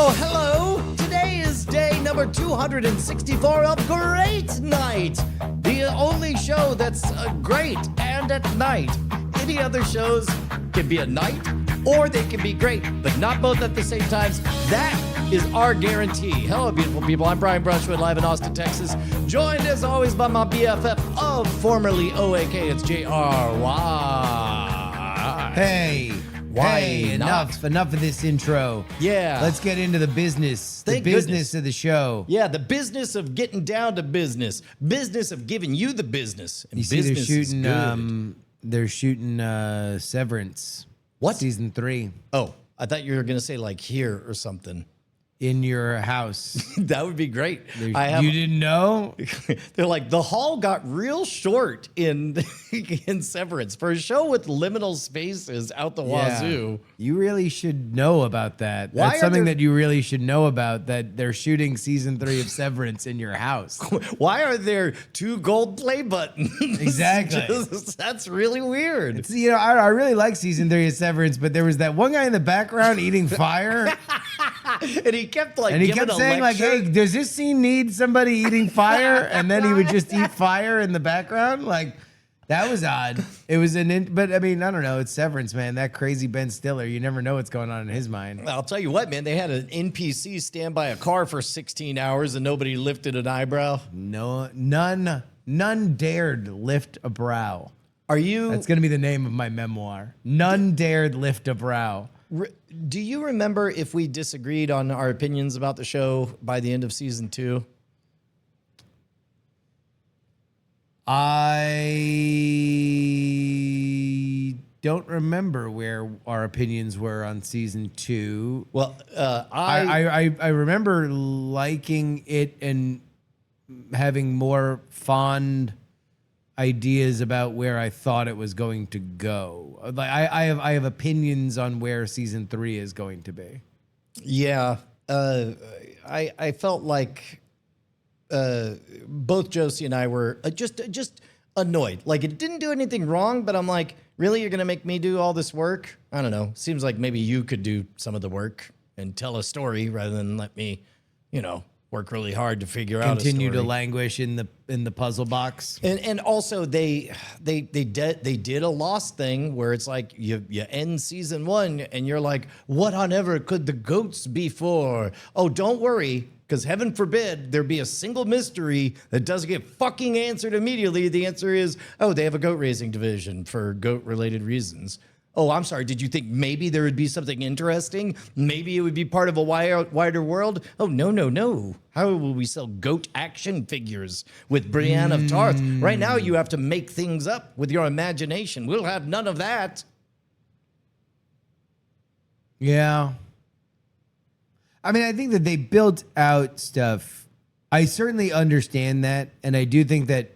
Oh, hello! Today is day number 264 of Great Night, the only show that's great and at night. Any other shows can be at night or they can be great, but not both at the same times. That is our guarantee. Hello, beautiful people. I'm Brian Brushwood, live in Austin, Texas, joined as always by my BFF of formerly OAK. It's JRY. Hey. Why Hey, not? enough of this intro. Yeah. Let's get into the business. Thank the business goodness. of the show. Yeah, the business of getting down to business. Business of giving you the business. And You see, business is good. they're shooting Severance. What? Season 3 Oh, I thought you were going to say like here or something. in your house. That would be great. You didn't know? They're like, the hall got real short in Severance. For a show with liminal spaces out the wazoo. You really should know about that. Why That's are something there- that you really should know about, that they're shooting season 3 of Severance in your house. Why are there 2 gold play buttons? Exactly. That's really weird. See, you know, I really like season 3 of Severance, but there was that one guy in the background eating fire. And he kept like And he giving kept a saying, like, lecture. hey, does this scene need somebody eating fire? And then he would just eat fire in the background. Like, that was odd. It was but I mean, I don't know. It's Severance, man. That crazy Ben Stiller. You never know what's going on in his mind. I'll tell you what, man, they had an NPC stand by a car for 16 hours and nobody lifted an eyebrow. No, none dared lift a brow. Are you... That's going to be the name of my memoir. None dared lift a brow. Do you remember if we disagreed on our opinions about the show by the end of season 2? I don't remember where our opinions were on season 2. Well, I remember liking it and having more fond ideas about where I thought it was going to go. Like I have opinions on where season 3 is going to be. Yeah, I felt like both Josie and I were just annoyed. Like, it didn't do anything wrong, but I'm like, really, you're gonna make me do all this work? I don't know. Seems like maybe you could do some of the work and tell a story rather than let me, work really hard to figure out a Continue to story. languish in the puzzle box. And also they did a Lost thing where it's like you end season 1 and you're like, what on ever could the goats be for? Oh, don't worry, because heaven forbid there be a single mystery that doesn't get fucking answered immediately. The answer is, oh, they have a goat raising division for goat related reasons. Oh, I'm sorry. Did you think maybe there would be something interesting? Maybe it would be part of a wider world? Oh, no. How will we sell goat action figures with Brienne of Tarth? Right now, you have to make things up with your imagination. We'll have none of that. Yeah. I mean, I think that they built out stuff. I certainly understand that, and I do think that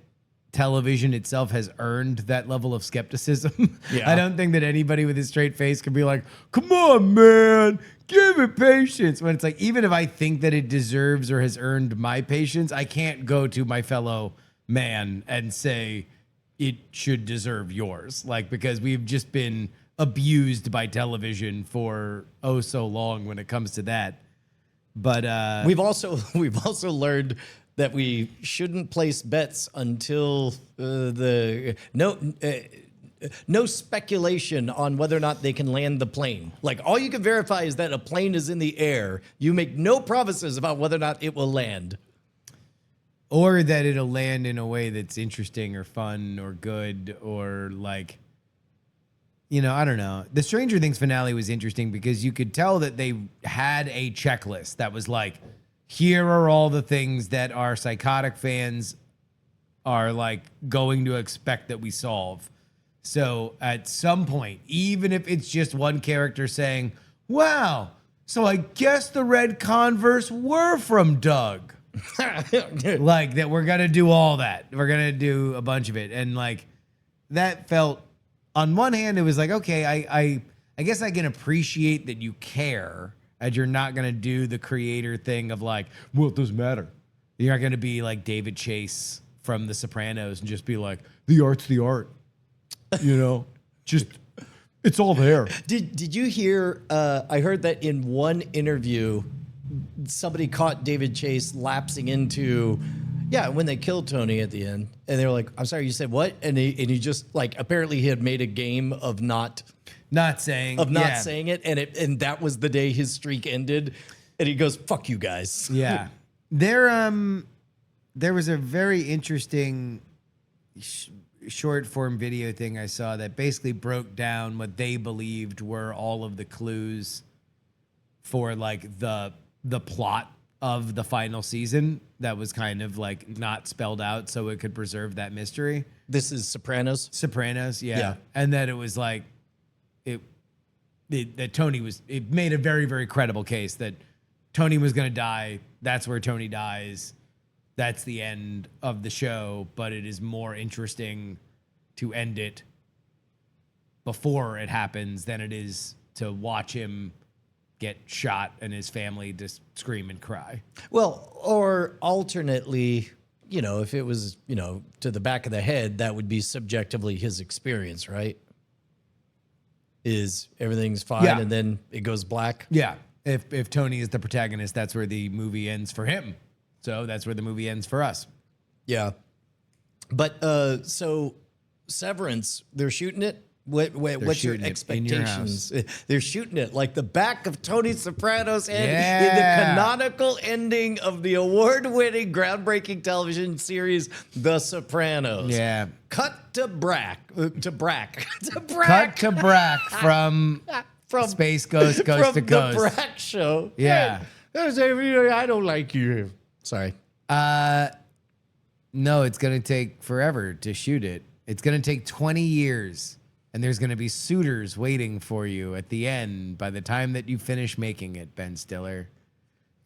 television itself has earned that level of skepticism. Yeah. I don't think that anybody with a straight face could be like, come on, man, give it patience. When it's like, even if I think that it deserves or has earned my patience, I can't go to my fellow man and say it should deserve yours. Like, because we've just been abused by television for oh so long when it comes to that. But We've also learned that we shouldn't place bets until no speculation on whether or not they can land the plane. Like, all you can verify is that a plane is in the air. You make no promises about whether or not it will land. or that it'll land in a way that's interesting or fun or good or like, I don't know. The Stranger Things finale was interesting because you could tell that they had a checklist that was like, here are all the things that our psychotic fans are like going to expect that we solve. So at some point, even if it's just one character saying, wow, so I guess the red Converse were from Doug. Like that we're going to do all that. We're going to do a bunch of it. And like that felt, on one hand, it was like, okay, I guess I can appreciate that you care and you're not going to do the creator thing of like, well, it doesn't matter. You're not going to be like David Chase from The Sopranos and just be like, the art's the art. Just it's all there. Did you hear? I heard that in one interview, somebody caught David Chase lapsing into, yeah, when they killed Tony at the end, and they were like, "I'm sorry, you said what?" And he just like apparently he had made a game of not saying it, and that was the day his streak ended, and he goes, "Fuck you guys." Yeah, there was a very interesting short form video thing I saw that basically broke down what they believed were all of the clues for like the plot of the final season that was kind of like not spelled out so it could preserve that mystery. This is Sopranos. Sopranos, yeah. Yeah. And that it was like that Tony was, it made a very, very credible case that Tony was going to die. That's where Tony dies. That's the end of the show, but it is more interesting to end it before it happens than it is to watch him get shot and his family just scream and cry. Well, or alternately, if it was, to the back of the head, that would be subjectively his experience, right? Is everything's fine Yeah. and then it goes black? Yeah. If Tony is the protagonist, that's where the movie ends for him. So that's where the movie ends for us. Yeah. But so Severance, they're shooting it. What's your shooting it in your expectations? They're shooting it like the back of Tony Soprano's head in the Yeah. canonical ending of the award-winning, groundbreaking television series, The Sopranos. Yeah. Cut to Brack. To Brack. to Cut Brack. to Brack from From Space Ghost Coast from to Coast. the Brack show. Yeah. Hey, I don't like you. Sorry. No, it's going to take forever to shoot it. It's going to take 20 years. And there's going to be suitors waiting for you at the end by the time that you finish making it, Ben Stiller.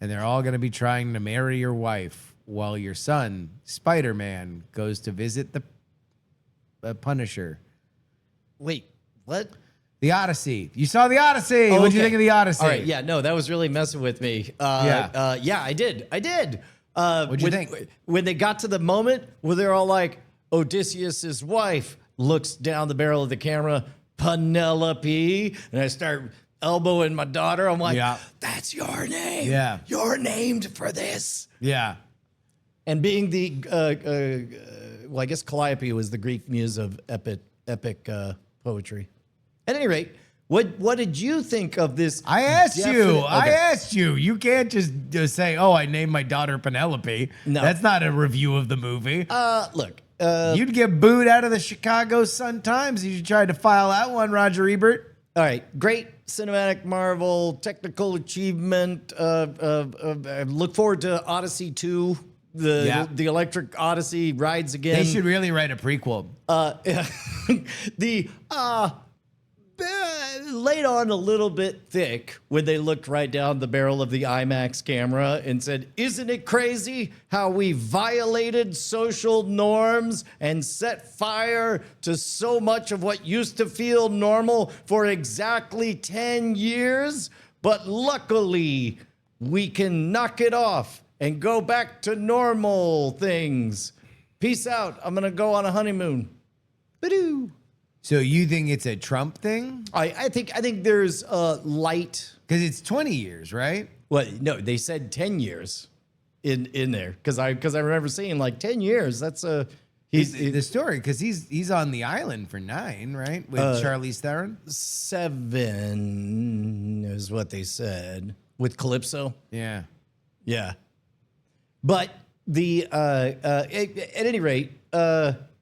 And they're all going to be trying to marry your wife while your son, Spider-Man, goes to visit the Punisher. Wait, what? The Odyssey. You saw The Odyssey. What'd you okay. think of The Odyssey? All right, yeah, no, that was really messing with me. Yeah, I did. What'd you think? When they got to the moment where they're all like, Odysseus's wife looks down the barrel of the camera, Penelope, and I start elbowing my daughter. I'm like, Yeah. that's your name. Yeah. You're named for this. Yeah. And being the, well, I guess Calliope was the Greek muse of epic poetry. At any rate, what did you think of this? I asked you. Okay. I asked you. You can't just say, "Oh, I named my daughter Penelope." No. That's not a review of the movie. Look, You'd get booed out of the Chicago Sun-Times if you tried to file out one, Roger Ebert. all right, great cinematic marvel, technical achievement. Look forward to Odyssey 2. The Electric Odyssey rides again. They should really write a prequel. The laid on a little bit thick when they looked right down the barrel of the IMAX camera and said, "Isn't it crazy how we violated social norms and set fire to so much of what used to feel normal for exactly 10 years? But luckily, we can knock it off and go back to normal things. Peace out. I'm going to go on a honeymoon." Ba-doo. So you think it's a Trump thing? I think there's a light. Because it's 20 years, right? Well, no, they said 10 years in there because I remember seeing like 10 years. That's The story, because he's on the island for 9, right? With Charlize Theron. 7 is what they said with Calypso. Yeah. Yeah, but at any rate,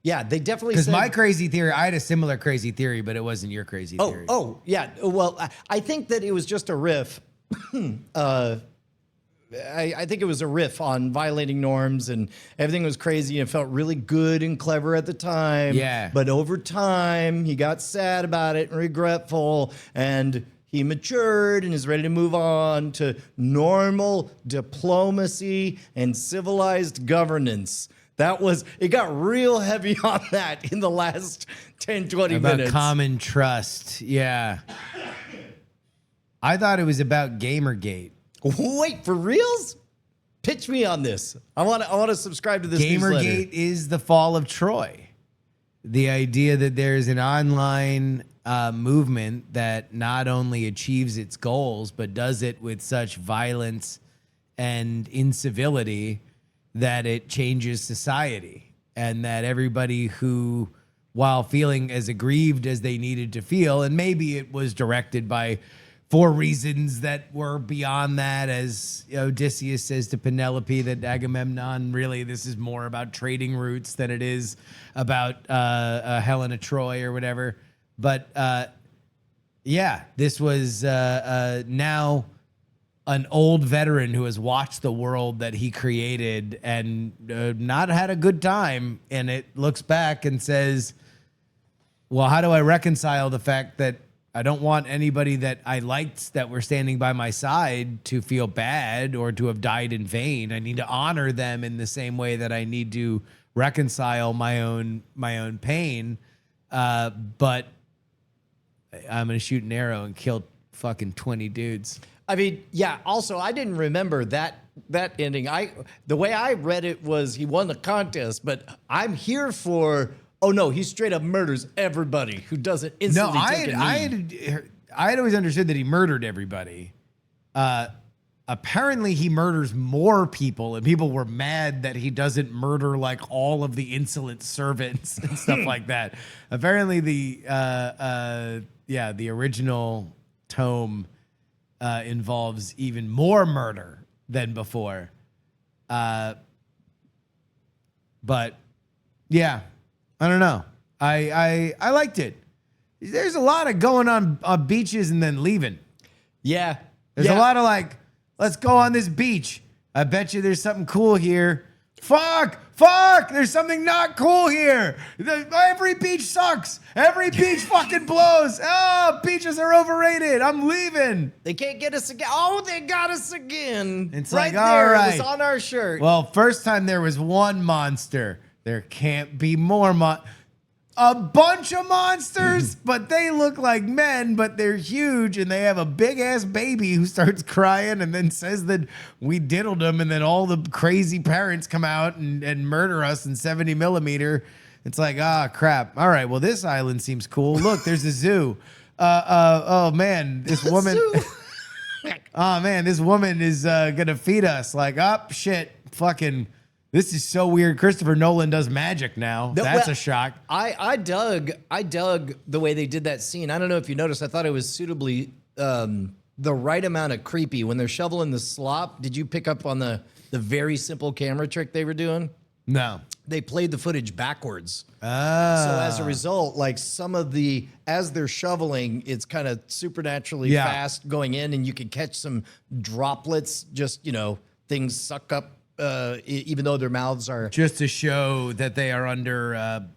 yeah, they definitely Because said, my crazy theory, I had a similar crazy theory, but it wasn't your crazy theory. Oh, yeah. Well, I think that it was just a riff. I think it was a riff on violating norms and everything was crazy and it felt really good and clever at the time. Yeah. But over time, he got sad about it and regretful and he matured and is ready to move on to normal diplomacy and civilized governance. It got real heavy on that in the last 10, 20 About minutes. common trust. Yeah. I thought it was about Gamergate. Wait, for reals? Pitch me on this. I want to subscribe to this newsletter. Gamergate is the fall of Troy. The idea that there's an online movement that not only achieves its goals, but does it with such violence and incivility that it changes society, and that everybody who, while feeling as aggrieved as they needed to feel, and maybe it was directed for reasons that were beyond that, as Odysseus says to Penelope, that Agamemnon, really, this is more about trading routes than it is about Helen of Troy or whatever. But yeah, this was now an old veteran who has watched the world that he created and not had a good time. And it looks back and says, well, how do I reconcile the fact that I don't want anybody that I liked that were standing by my side to feel bad or to have died in vain? I need to honor them in the same way that I need to reconcile my own pain. But I'm going to shoot an arrow and kill fucking 20 dudes. I mean, yeah. Also, I didn't remember that ending. The way I read it was he won the contest, but I'm here for. Oh no, he straight up murders everybody who doesn't instantly take a knee. I had always understood that he murdered everybody. Apparently, he murders more people, and people were mad that he doesn't murder like all of the insolent servants and stuff like that. Apparently, the original tome involves even more murder than before. But yeah, I don't know. I liked it. There's a lot of going on beaches and then leaving. Yeah. There's a lot of like, let's go on this beach. I bet you there's something cool here. Fuck, there's something not cool here. Every beach sucks. Every beach fucking blows. Oh, beaches are overrated. I'm leaving. They can't get us again. Oh, they got us again. It's right like, there. all right. It was on our shirt. Well, first time there was one monster. There can't be more a bunch of monsters, but they look like men, but they're huge, and they have a big ass baby who starts crying and then says that we diddled them, and then all the crazy parents come out and murder us in 70 millimeter. It's like, crap. All right, well, this island seems cool. Look, there's a zoo. Oh man, this woman. Oh man, this woman is gonna feed us. Like, shit, fucking. This is so weird. Christopher Nolan does magic now. That's a shock. I dug the way they did that scene. I don't know if you noticed. I thought it was suitably the right amount of creepy when they're shoveling the slop. Did you pick up on the very simple camera trick they were doing? No. They played the footage backwards. Oh. So as a result, like some of as they're shoveling, it's kind of supernaturally fast going in, and you can catch some droplets. Just things suck up. Even though their mouths are just to show that they are under a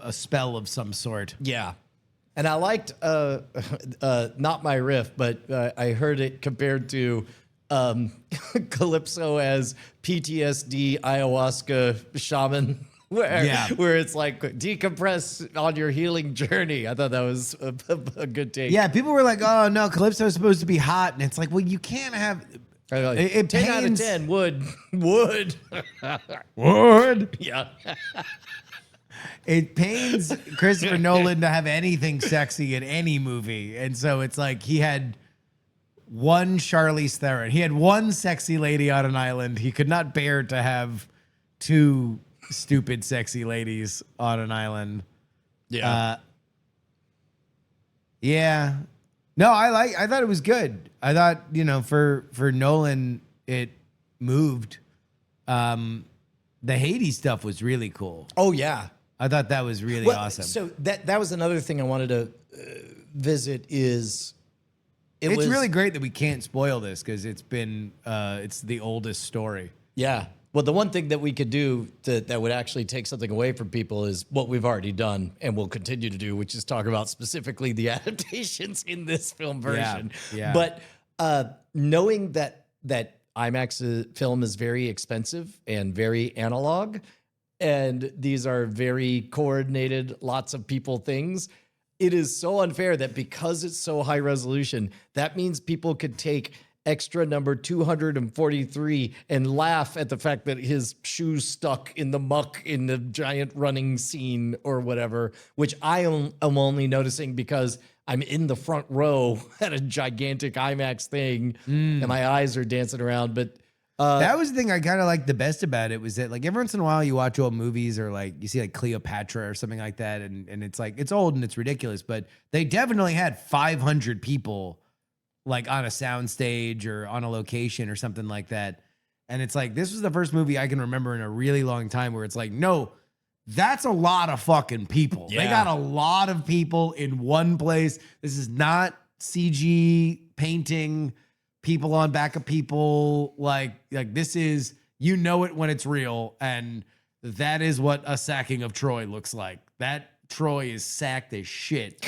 spell of some sort. Yeah, and I liked not my riff, but I heard it compared to Calypso as PTSD ayahuasca shaman. Where it's like decompress on your healing journey. I thought that was a good take. Yeah, people were like, "Oh no, Calypso is supposed to be hot," and it's like, well, you can't have. It 10 out of 10 would. Would. Yeah. It pains Christopher Nolan to have anything sexy in any movie. And so it's like he had one Charlize Theron. He had one sexy lady on an island. He could not bear to have two stupid sexy ladies on an island. Yeah. Yeah. No, I thought it was good. I thought, for Nolan, it moved. The Hades stuff was really cool. Oh, yeah. I thought that was really awesome. So that was another thing I wanted to visit is... It's really great that we can't spoil this because it's the oldest story. Yeah. Well, the one thing that we could do that would actually take something away from people is what we've already done and will continue to do, which is talk about specifically the adaptations in this film version. Yeah. But knowing that IMAX film is very expensive and very analog, and these are very coordinated, lots of people things, it is so unfair that because it's so high resolution, that means people could take extra number 243 and laugh at the fact that his shoes stuck in the muck in the giant running scene or whatever, which I am only noticing because I'm in the front row at a gigantic IMAX thing and my eyes are dancing around. But that was the thing I kind of liked the best about it was that like every once in a while you watch old movies or like you see like Cleopatra or something like that. And it's like, it's old and it's ridiculous, but they definitely had 500 people like on a sound stage or on a location or something like that. And it's like, this was the first movie I can remember in a really long time where it's like, no, that's a lot of fucking people. Yeah. They got a lot of people in one place. This is not CG painting people on back of people. Like this is, you know it when it's real. And that is what a sacking of Troy looks like. That Troy is sacked as shit.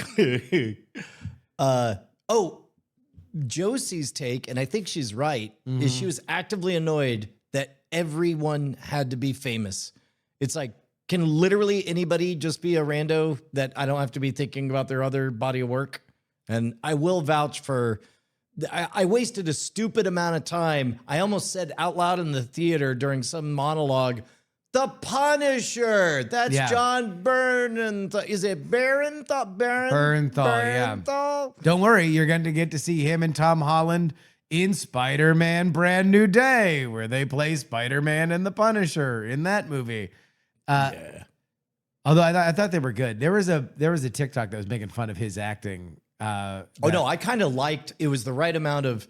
Josie's take, and I think she's right, is she was actively annoyed that everyone had to be famous. It's like, can literally anybody just be a rando that I don't have to be thinking about their other body of work? And I will vouch for, I wasted a stupid amount of time. I almost said out loud in the theater during some monologue, The Punisher. That's John Bernthal. Is it Barenthal? Bernthal, yeah. Bernthal? Don't worry, you're going to get to see him and Tom Holland in Spider-Man Brand New Day, where they play Spider-Man and the Punisher in that movie. Yeah. Although I thought they were good. There was a TikTok that was making fun of his acting. No, I kind of liked, it was the right amount of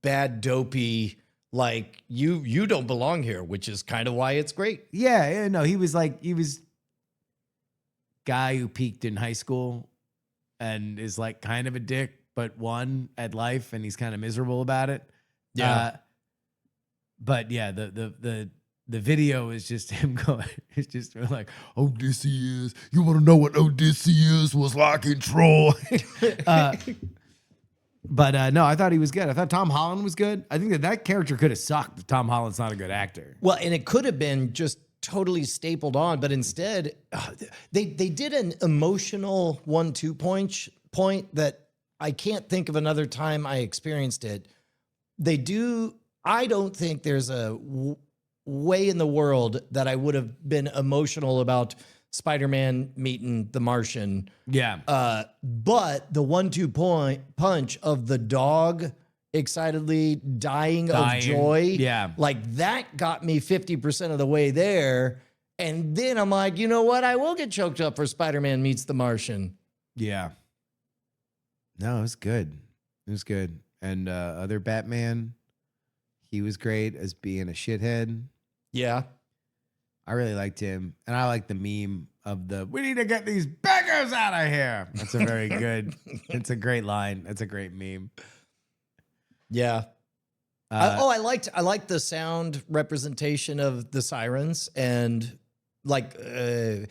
bad, dopey, like you don't belong here, which is kind of why it's great. Yeah, no, he was guy who peaked in high school and is like kind of a dick, but won at life and he's kind of miserable about it. Yeah. But yeah, the video is just him going, it's just like, Odysseus, you want to know what Odysseus was like in Troy? But no, I thought he was good. I thought Tom Holland was good. I think that character could have sucked if Tom Holland's not a good actor. Well, and it could have been just totally stapled on, but instead they did an emotional 1-2 point that I can't think of another time I experienced it. I don't think there's a way in the world that I would have been emotional about Spider-Man meeting the Martian. Yeah. But the 1-2 punch of the dog excitedly dying of joy. Yeah. Like that got me 50% of the way there. And then I'm like, you know what? I will get choked up for Spider-Man meets the Martian. Yeah. No, it was good. It was good. And other Batman, he was great as being a shithead. Yeah. I really liked him. And I like the meme of we need to get these beggars out of here. That's a very good, it's a great line. That's a great meme. Yeah. I liked the sound representation of the sirens and like the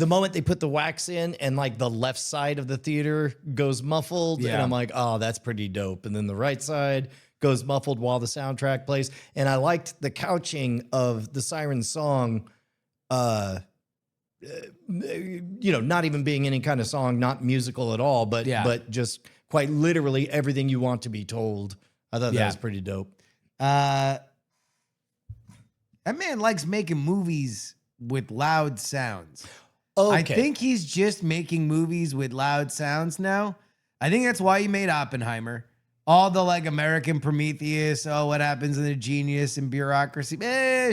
moment they put the wax in and like the left side of the theater goes muffled and I'm like, oh, that's pretty dope. And then the right side goes muffled while the soundtrack plays. And I liked the couching of the siren song, not even being any kind of song, not musical at all, but just quite literally everything you want to be told. I thought that was pretty dope. That man likes making movies with loud sounds. Okay. I think he's just making movies with loud sounds now. I think that's why he made Oppenheimer. All the like American Prometheus, what happens in the genius and bureaucracy.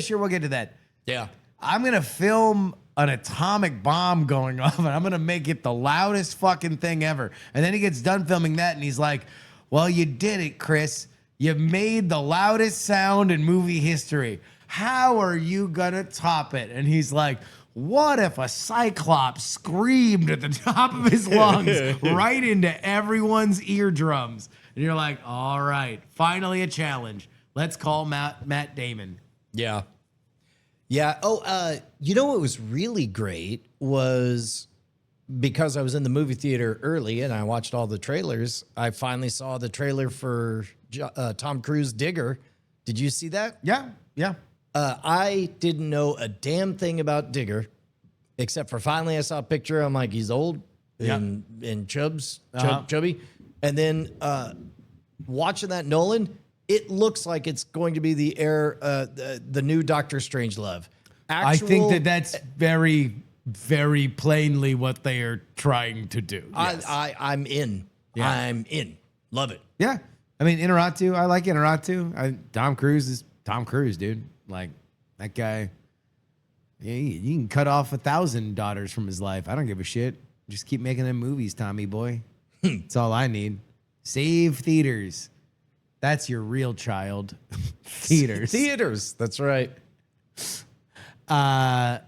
Sure, we'll get to that. Yeah. I'm going to film an atomic bomb going off and I'm going to make it the loudest fucking thing ever. And then he gets done filming that and he's like, well, you did it, Chris. You made the loudest sound in movie history. How are you going to top it? And he's like, what if a Cyclops screamed at the top of his lungs right into everyone's eardrums? And you're like, all right, finally a challenge. Let's call Matt Damon. Yeah. Yeah. Oh, you know what was really great was because I was in the movie theater early and I watched all the trailers. I finally saw the trailer for Tom Cruise Digger. Did you see that? Yeah. I didn't know a damn thing about Digger, except for finally I saw a picture. I'm like, he's old and chubby. And then watching that Nolan, it looks like it's going to be the new Doctor Strangelove. I think that's very, very plainly what they are trying to do. Yes. I'm in. Yeah. I'm in. Love it. Yeah. I mean, Inarritu, I like Inarritu. Tom Cruise is Tom Cruise, dude. Like, that guy, yeah, you can cut off 1,000 daughters from his life. I don't give a shit. Just keep making them movies, Tommy boy. That's all I need. Save theaters. That's your real child. Theaters. Theaters. That's right. Yeah,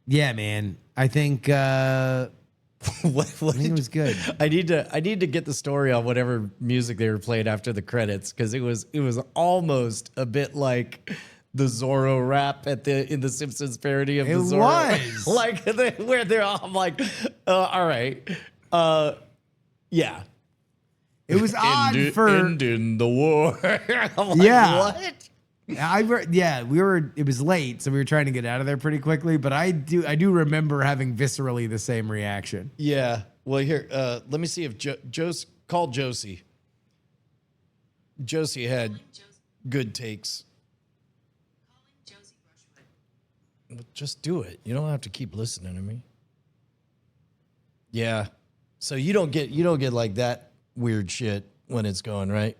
man. I think what I think it was good. I need to get the story on whatever music they were playing after the credits, because it was almost a bit like the Zorro rap in the Simpsons parody of the Zorro. It was like where they're all like, all right, yeah. It was odd ending the war. I'm like, Yeah. What? It was late, so we were trying to get out of there pretty quickly, but I do remember having viscerally the same reaction. Yeah. Well, here, let me see if called Josie. Josie had good takes. Just do it. You don't have to keep listening to me. Yeah. So you don't get like that weird shit when it's going, right?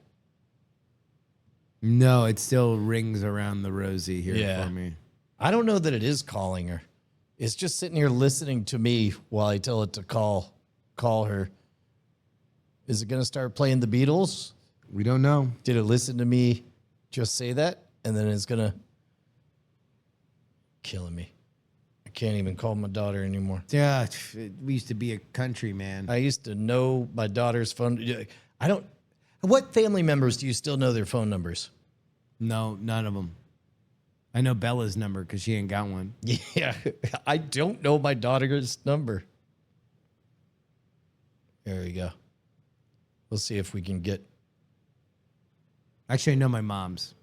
No, it still rings around the rosy here for me. I don't know that it is calling her. It's just sitting here listening to me while I tell it to call her. Is it going to start playing the Beatles? We don't know. Did it listen to me just say that? And then it's going to killing me. I can't even call my daughter anymore. Yeah, we used to be a country, man. I used to know my daughter's phone. What family members do you still know their phone numbers? No, none of them. I know Bella's number because she ain't got one. Yeah, I don't know my daughter's number. There we go. We'll see if we can get. Actually, I know my mom's.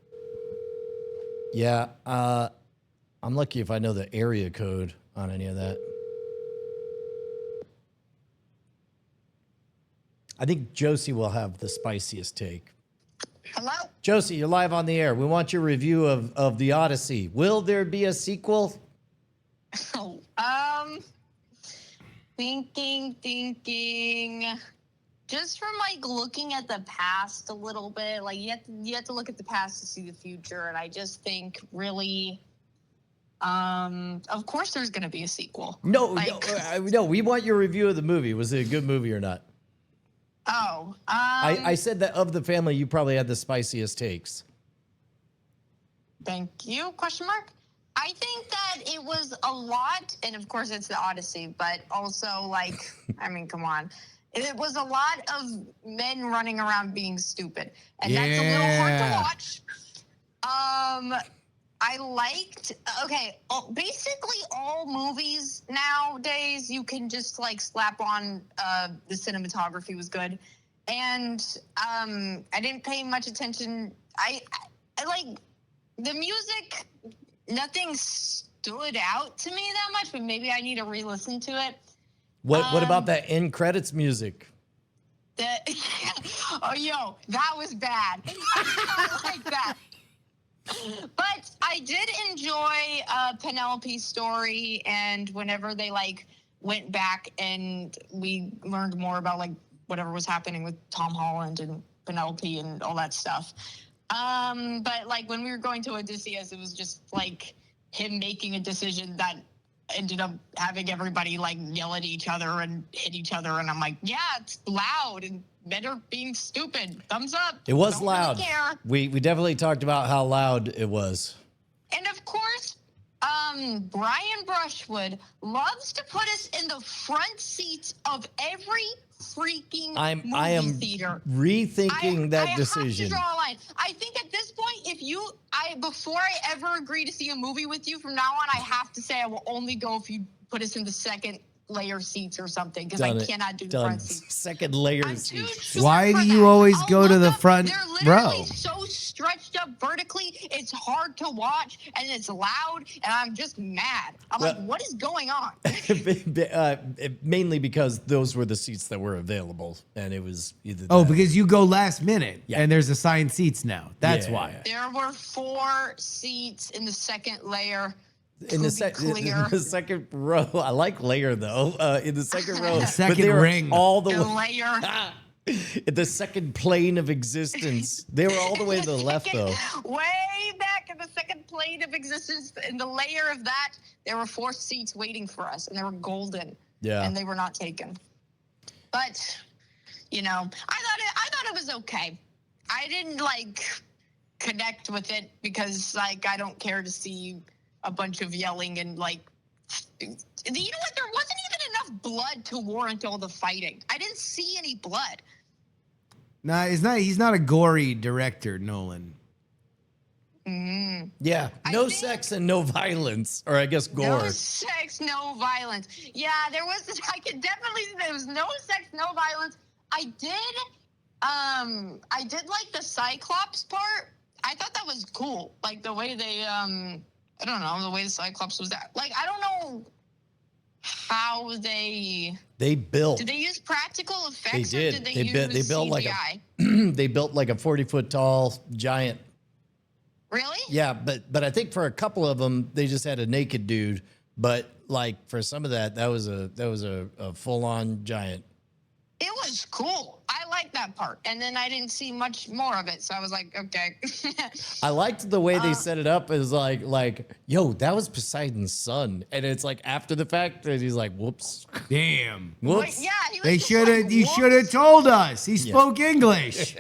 Yeah, I'm lucky if I know the area code on any of that. I think Josie will have the spiciest take. Hello? Josie, you're live on the air. We want your review of The Odyssey. Will there be a sequel? Oh, thinking. Just from like looking at the past a little bit, like you have to look at the past to see the future, and I just think really, of course there's gonna be a sequel. No. We want your review of the movie. Was it a good movie or not? Oh, I said that of the family, you probably had the spiciest takes. Thank you, question mark. I think that it was a lot, and of course it's the Odyssey, but also like, I mean, come on. It was a lot of men running around being stupid, and that's a little hard to watch. I liked, basically all movies nowadays, you can just like slap on the cinematography was good. And I didn't pay much attention. I like the music, nothing stood out to me that much, but maybe I need to re-listen to it. What about that end credits music? That was bad. I don't like that. But I did enjoy Penelope's story, and whenever they like went back and we learned more about like whatever was happening with Tom Holland and Penelope and all that stuff. But like when we were going to Odysseus, it was just like him making a decision that ended up having everybody like yell at each other and hit each other, and I'm like, yeah, it's loud and men are being stupid. Thumbs up. It was Don't loud. really care. We definitely talked about how loud it was. And of course, Brian Brushwood loves to put us in the front seats of every freaking movie theater. Rethinking that decision. I have to draw a line. I think at this point, before I ever agree to see a movie with you from now on, I have to say I will only go if you put us in the second layer seats or something, because I cannot do the front seats. Second layer I'm seats. too short Why for do that. you always I'll go to look the up, front they're literally row? so stretched up vertically, it's hard to watch and it's loud and I'm just mad. I'm like, what is going on? Mainly because those were the seats that were available, and it was either. Oh, because you go last minute, Yeah. and there's assigned seats now. That's Yeah. why. There were 4 seats in the second layer. in the second row. I like layer though. In the second row, The second but they were ring. all the The way. layer. The second plane of existence. They were all the way to the left though. Way back in the second plane of existence, in the layer of that, there were 4 seats waiting for us, and they were golden. Yeah. And they were not taken. But, you know, I thought it was okay. I didn't like connect with it because like I don't care to see a bunch of yelling and like. You know what? There wasn't even enough blood to warrant all the fighting. I didn't see any blood. Nah, he's not a gory director, Nolan. Yeah, no sex and no violence, or I guess gore. No sex, no violence. Yeah, there was. I could definitely. There was no sex, no violence. I did like the Cyclops part. I thought that was cool. Like the way they, I don't know, the way the Cyclops was that. Like I don't know how they built. Did they use practical effects? They did. Or did They use built like CGI? they built like a 40-foot tall giant. Really? Yeah, but I think for a couple of them they just had a naked dude. But like for some of that was a full on giant. It was cool. I liked that part. And then I didn't see much more of it. So I was like, okay. I liked the way they set it up as like, yo, that was Poseidon's son. And it's like after the fact that he's like, whoops. Damn. Whoops. Yeah, he was They just should have. like, You "Whoops." should have told us. He spoke English.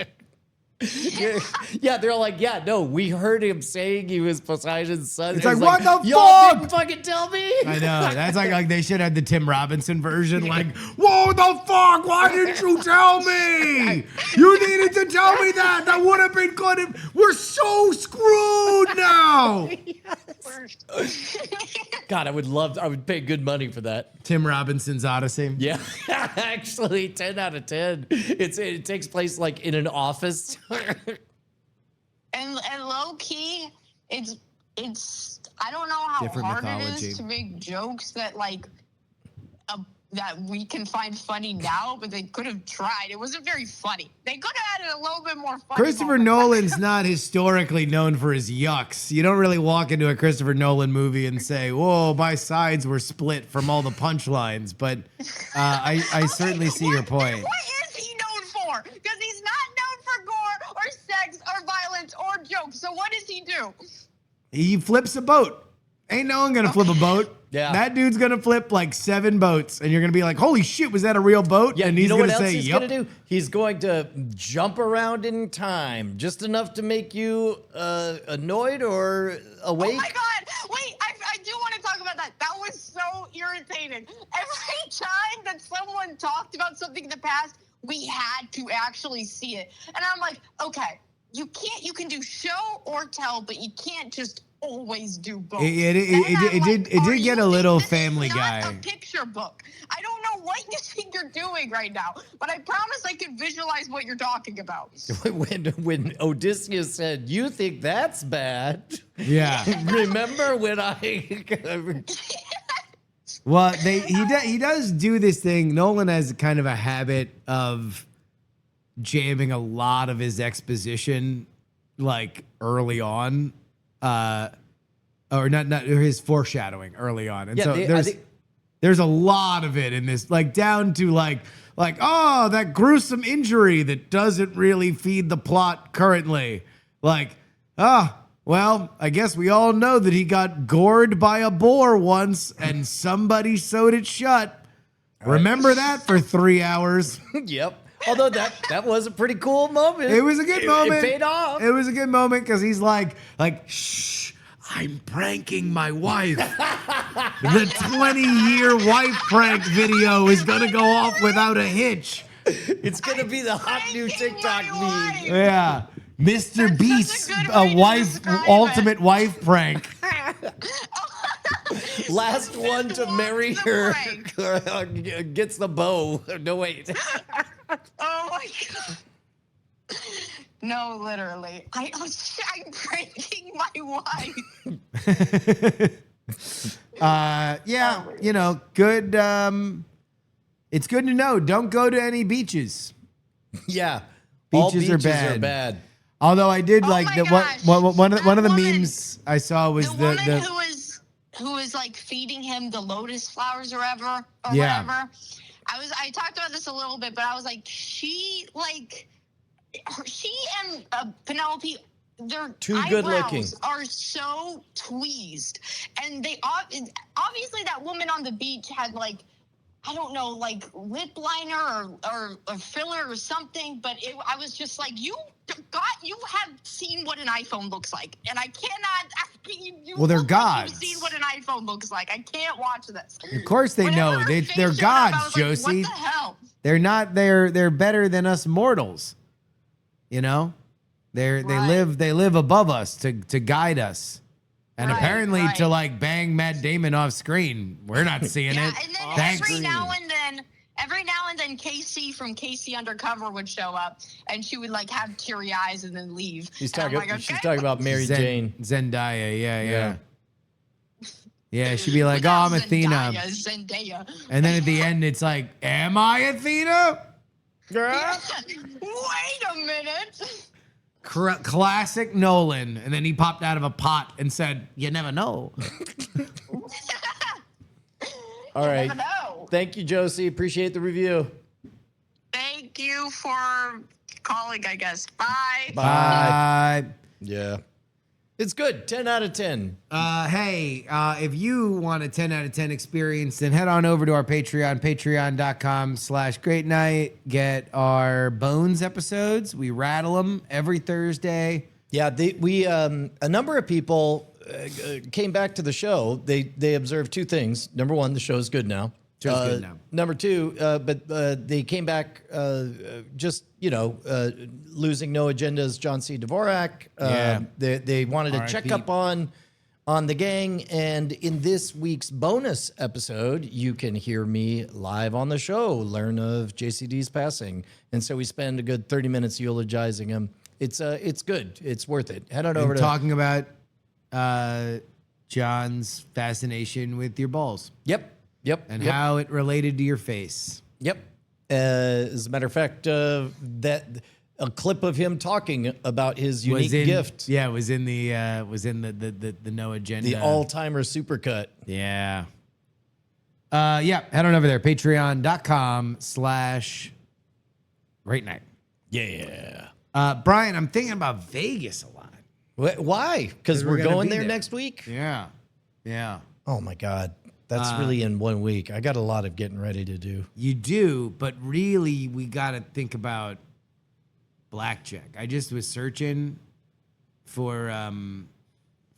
Yeah, they're like, yeah, no, we heard him saying he was Poseidon's son. It's And like, he's what the Y'all fuck? didn't fucking tell me. I know. That's like they should have the Tim Robinson version. Like, whoa, the fuck? Why didn't you tell me? You needed to tell me that. That would have been good. We're so screwed now. God, I would pay good money for that. Tim Robinson's Odyssey. Yeah, actually, 10 out of 10. It takes place like in an office. And low key, it's I don't know how Different hard it mythology. is to make jokes that like that we can find funny now, but they could have tried. It wasn't very funny. They could have added a little bit more fun. Christopher Nolan's not historically known for his yucks. You don't really walk into a Christopher Nolan movie and say, whoa, my sides were split from all the punchlines. But I certainly see your point. What is he known for? Because he's not known for gore or sex or violence or jokes. So what does he do? He flips a boat. Ain't no one gonna flip a boat. Yeah. That dude's gonna flip like 7 boats, and you're gonna be like, holy shit, was that a real boat? Yeah, and you he's know gonna what else say, he's yep. gonna do? He's going to jump around in time, just enough to make you annoyed or awake. Oh my God! Wait, I do want to talk about that. That was so irritating. Every time that someone talked about something in the past, we had to actually see it. And I'm like, okay, you can do show or tell, but you can't just always do both. It did get a little Family Guy. Not a picture book. I don't know what you think you're doing right now, but I promise I can visualize what you're talking about. When Odysseus said, "You think that's bad?" Yeah. Remember when I? Well, he does do this thing. Nolan has kind of a habit of jamming a lot of his exposition like early on. Or his foreshadowing early on. And Yeah, so there's a lot of it in this, like down to like, oh, that gruesome injury that doesn't really feed the plot currently. Like, well, I guess we all know that he got gored by a boar once and somebody sewed it shut. Remember that for 3 hours. Yep. Although that was a pretty cool moment. It was a good moment. It paid off. It was a good moment because he's like, shh, I'm pranking my wife. The 20-year wife prank video is going to go off without a hitch. It's going to be the hot new Pranking TikTok my meme. wife. Yeah. Mr. That's Beast's such a good way to wife, describe ultimate wife prank. Last one to marry the her gets the bow. No, wait. Oh my God. No, literally. I'm breaking my wife. Yeah, good. It's good to know. Don't go to any beaches. Yeah. Beaches All are beaches bad. are bad. Although I did Oh like my the gosh. one of the That woman- memes I saw was The woman the who was like feeding him the lotus flowers or whatever. Yeah. I talked about this a little bit, but I was like, she and Penelope, their Too good looking. eyebrows are so tweezed, and they obviously that woman on the beach had like, I don't know, like lip liner or filler or something, but I was just like, you have seen what an iPhone looks like, and I cannot. Well, they're look like gods. You've seen what an iPhone looks like. I can't watch this. Of course they Whenever know. her face They're showed up, I gods, was like, Josie. what the hell? They're not. They're better than us mortals. You know, they Right. live above us to guide us, and Right, apparently right. to like bang Matt Damon off screen. We're not seeing Yeah, it. and then Thanks. every now and then Casey from Casey Undercover would show up, and she would like have teary eyes and then leave. She's And I'm talking. like, She's okay. talking about Mary Jane. Zendaya. Yeah. Yeah. Yeah, she'd be like, "Oh, Without I'm Athena," Zendaya. and then at the end, it's like, "Am I Athena?" Girl. Wait a minute. Classic Nolan. And then he popped out of a pot and said, "You never know." All right. Never know. Thank you, Josie. Appreciate the review. Thank you for calling, I guess. Bye. Bye. Yeah. It's good. 10 out of 10. Hey, if you want a 10 out of 10 experience, then head on over to our Patreon, patreon.com/great night. Get our Bones episodes. We rattle them every Thursday. Yeah, a number of people came back to the show. They observed two things. Number one, the show's good now. Show's good now. Number two, but they came back just losing no agendas. John C. Dvorak. Yeah. They wanted to check R.I.P. up on the gang, and in this week's bonus episode, you can hear me live on the show, learn of JCD's passing, and so we spend a good 30 minutes eulogizing him. It's good. It's worth it. Head on over And to talking about John's fascination with your balls Yep. and yep. how it related to your face. Yep. As a matter of fact, that a clip of him talking about his unique gift, Yeah, was in the no agenda. the all-timer supercut. Yeah. Head on over there, patreon.com/great night. Yeah. Brian, I'm thinking about Vegas a lot. Why? Because we're gonna going be there there. next week. Yeah. Yeah. Oh my God, that's really in 1 week. I got a lot of getting ready to do. You do, but really we got to think about Blackjack. I just was searching for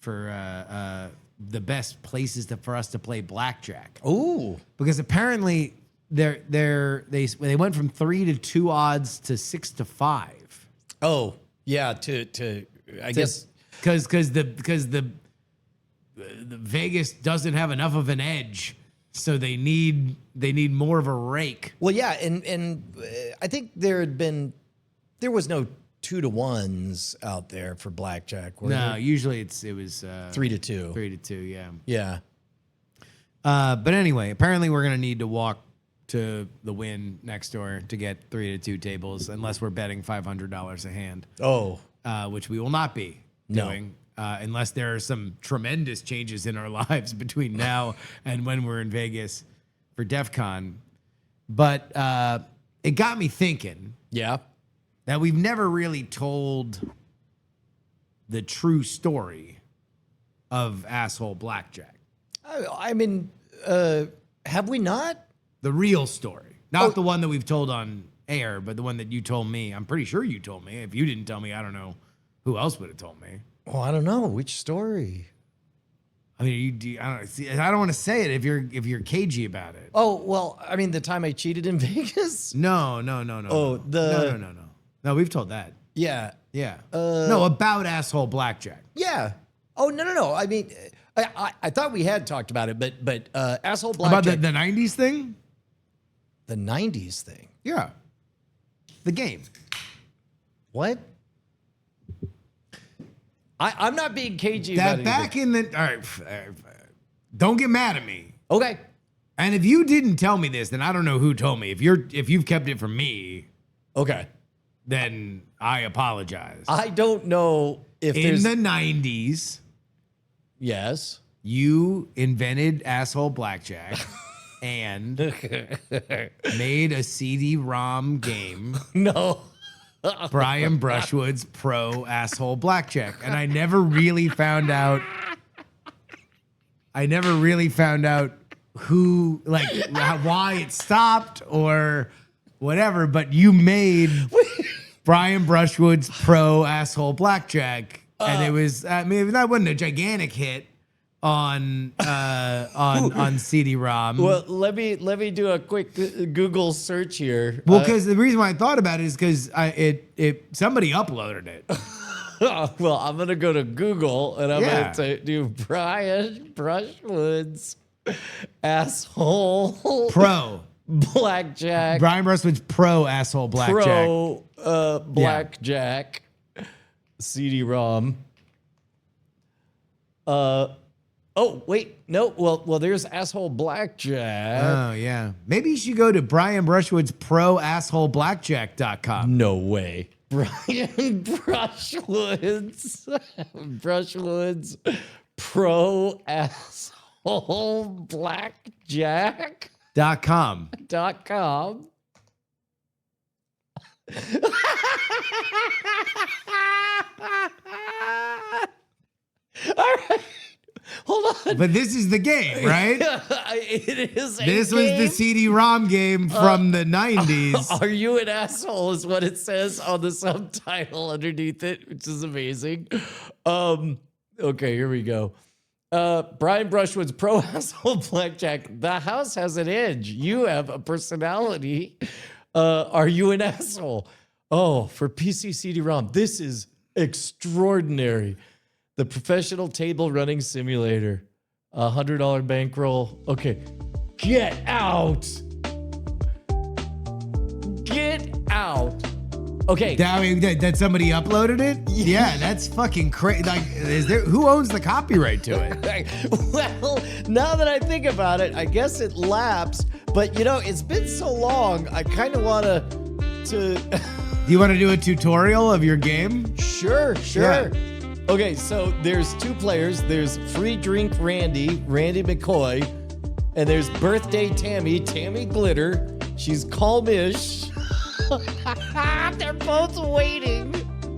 the best places for us to play Blackjack. Ooh. Because apparently they went from 3 to 2 odds to 6 to 5. Oh yeah. I guess. Because the Vegas doesn't have enough of an edge, so they need more of a rake. Well, yeah, and I think there was no 2-to-1s out there for blackjack. Were No, there? usually it was 3 to 2. 3 to 2, yeah. Yeah. But anyway, apparently we're gonna need to walk to the Wynn next door to get 3 to 2 tables, unless we're betting $500 a hand, Oh. which we will not be No. doing. Unless there are some tremendous changes in our lives between now and when we're in Vegas for DEF CON. But it got me thinking Yeah. that we've never really told the true story of asshole Blackjack. I mean, have we not? The real story. Not the one that we've told on air, but the one that you told me. I'm pretty sure you told me. If you didn't tell me, I don't know who else would have told me. Well, I don't know which story. I mean, I don't want to say it if you're cagey about it. Oh well, I mean the time I cheated in Vegas. No. Oh, No, we've told that. Yeah. Yeah. No, about asshole Blackjack. Yeah. Oh no. I mean, I thought we had talked about it, but asshole blackjack. About the 90s thing? the '90s thing. Yeah. The game. What? I'm not being cagey about That it. back in the, all right, don't get mad at me. Okay. And if you didn't tell me this, then I don't know who told me. If you've kept it from me, Okay. then I apologize. I don't know if In there's the 90s, yes. you invented asshole blackjack and made a CD-ROM game, No. Brian Brushwood's Pro Asshole Blackjack. And I never really found out who, like, why it stopped or whatever, but you made Brian Brushwood's Pro Asshole Blackjack, and it was, I mean, that wasn't a gigantic hit on CD-ROM. Well, let me do a quick Google search here. Well, because the reason why I thought about it is because somebody uploaded it. Well, I'm gonna go to Google and I'm Yeah. gonna do Brian Brushwood's asshole Pro. blackjack. Brian Brushwood's Pro Asshole Blackjack. Pro blackjack CD-ROM. Oh wait, no. Well, there's asshole blackjack. Oh, yeah. Maybe you should go to Brian Brushwood's Pro Asshole Blackjack.com. No way. Brian Brushwood's Pro Asshole Blackjack.com. .com. All right. Hold on. But this is the game, right? It is a This was the game. CD-ROM game from the 90s. Are you an asshole is what it says on the subtitle underneath it, which is amazing. Okay, here we go. Brian Brushwood's Pro Asshole Blackjack. The house has an edge. You have a personality. Are you an asshole? Oh, for PC CD-ROM, this is extraordinary. The professional table running simulator. $100 bankroll. Okay. Get out. Get out. Okay. That somebody uploaded it? Yeah, that's fucking crazy. Like, who owns the copyright to it? Well, now that I think about it, I guess it lapsed. But you know, it's been so long. I kind of want to. Do you want to do a tutorial of your game? Sure. Yeah. Okay, so there's two players. There's Free Drink Randy McCoy, and there's Birthday Tammy Glitter. She's calmish. They're both waiting.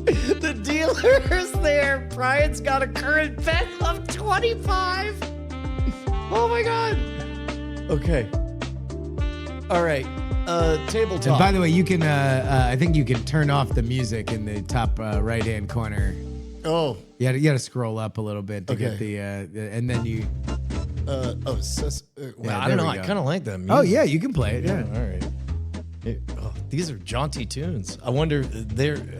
The dealer's there. Brian's got a current bet of 25. Oh my God. Okay. All right. Tabletop. And by the way, you can, I think you can turn off the music in the top right-hand corner. Oh. You gotta scroll up a little bit to get the and then you. Well, Yeah, I there don't know. we I go. kind of like that music. Oh yeah, you can play it. Yeah. All right. These are jaunty tunes. I wonder.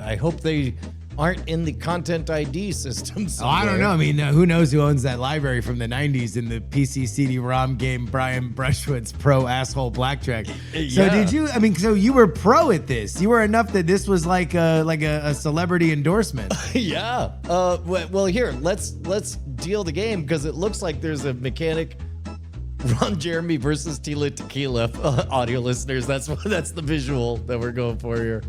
I hope they aren't in the content ID system. Oh, I don't know. I mean, who knows who owns that library from the 90s in the PC CD-ROM game Brian Brushwood's Pro Asshole Blackjack. So Yeah. did you, I mean, so you were pro at this. You were enough that this was like a celebrity endorsement. Yeah. Well, here let's deal the game because it looks like there's a mechanic. Ron Jeremy versus Tila Tequila. Audio listeners, that's the visual that we're going for here.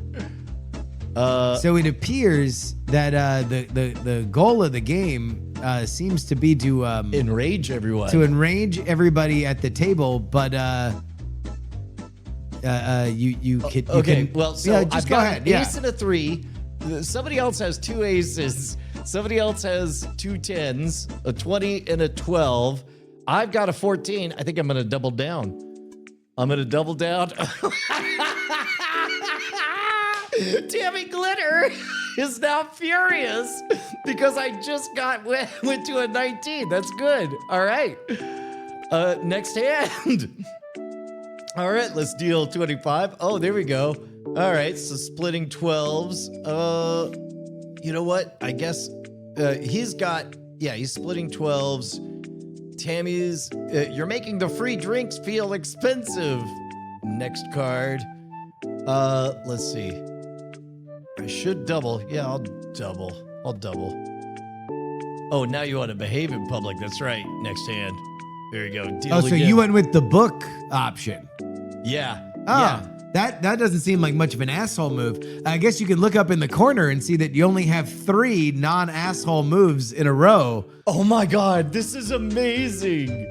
So it appears that the goal of the game seems to be to Enrage everyone. enrage everybody at the table, but you can. Okay, well, so yeah, just I've go got ahead. an Yeah. ace and a 3. Somebody else has 2 aces. Somebody else has 2 10s, a 20 and a 12. I've got a 14. I think I'm going to double down. Tammy Glitter is now furious because I just went to a 19. That's good. All right. Next hand. All right, let's deal 25. Oh, there we go. All right, so splitting 12s. You know what? I guess he's splitting 12s. Tammy's, you're making the free drinks feel expensive. Next card. Let's see. I should double. Yeah, I'll double. Oh, now you want to behave in public. That's right. Next hand. There you go. Deal Oh, so again. you went with the book option. Yeah. Oh, Yeah. that doesn't seem like much of an asshole move. I guess you could look up in the corner and see that you only have 3 non-asshole moves in a row. Oh my God, this is amazing.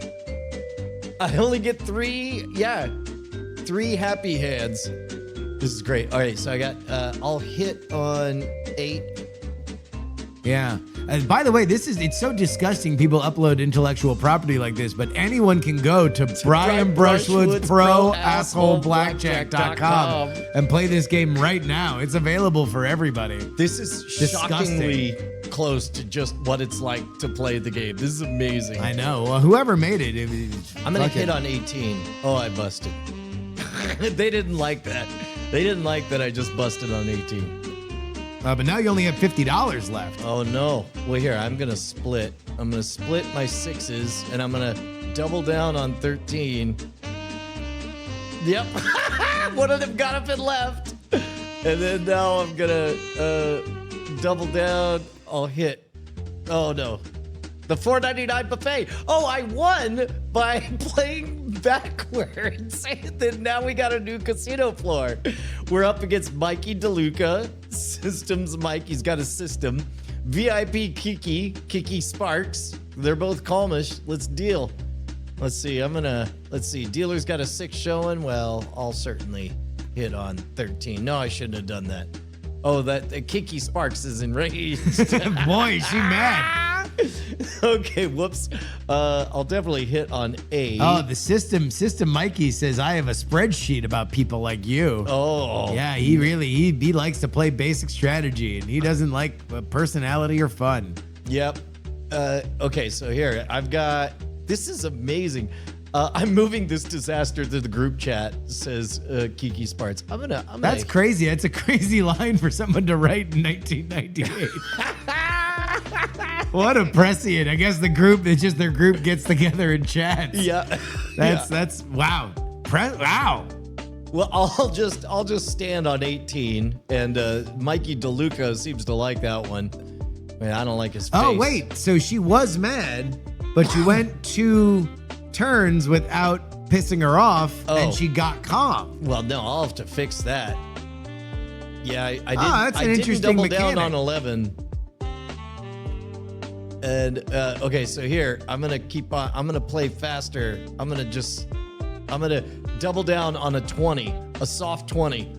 I only get 3. Yeah. 3 happy hands. This is great. All right. So I got, I'll hit on 8. Yeah. And by the way, it's so disgusting people upload intellectual property like this, but anyone can go to Brian Brushwood's Pro Asshole Blackjack.com and play this game right now. It's available for everybody. This is shockingly close to just what it's like to play the game. This is amazing. I know. Well, whoever made it, I'm going to hit on 18. Oh, I busted. They didn't like that. They didn't like that I just busted on 18. But now you only have $50 left. Oh, no. Well, here, I'm going to split. I'm going to split my 6s, and I'm going to double down on 13. Yep. One of them got up and left. And then now I'm going to double down. I'll hit. Oh, no. The $4.99 buffet. Oh, I won by playing backwards. And then now we got a new casino floor. We're up against Mikey DeLuca. Systems Mike. He's got a system. VIP Kiki Sparks. They're both calmish. Let's deal. Let's see. Let's see. Dealer's got a 6 showing. Well, I'll certainly hit on 13. No, I shouldn't have done that. Oh, that Kiki Sparks is enraged. Boy, is she mad. Okay, whoops. I'll definitely hit on 8. Oh, the system Mikey says I have a spreadsheet about people like you. Oh. Yeah, he likes to play basic strategy, and he doesn't like personality or fun. Yep. Okay, so here I've got. This is amazing. I'm moving this disaster to the group chat. Says Kiki Sparks. That's crazy. That's a crazy line for someone to write in 1998. What a prescient. I guess the group, it's just their group gets together and chats. Yeah. That's wow. Wow. Well, I'll just stand on 18, and Mikey DeLuca seems to like that one. Man, I don't like his face. Oh wait, so she was mad, but you went 2 turns without pissing her off, and she got calm. Well, no, I'll have to fix that. Yeah, I did. That's an I interesting didn't double mechanic. down on 11. And okay, so here I'm gonna keep on. I'm gonna play faster. I'm gonna double down on a 20, a soft 20.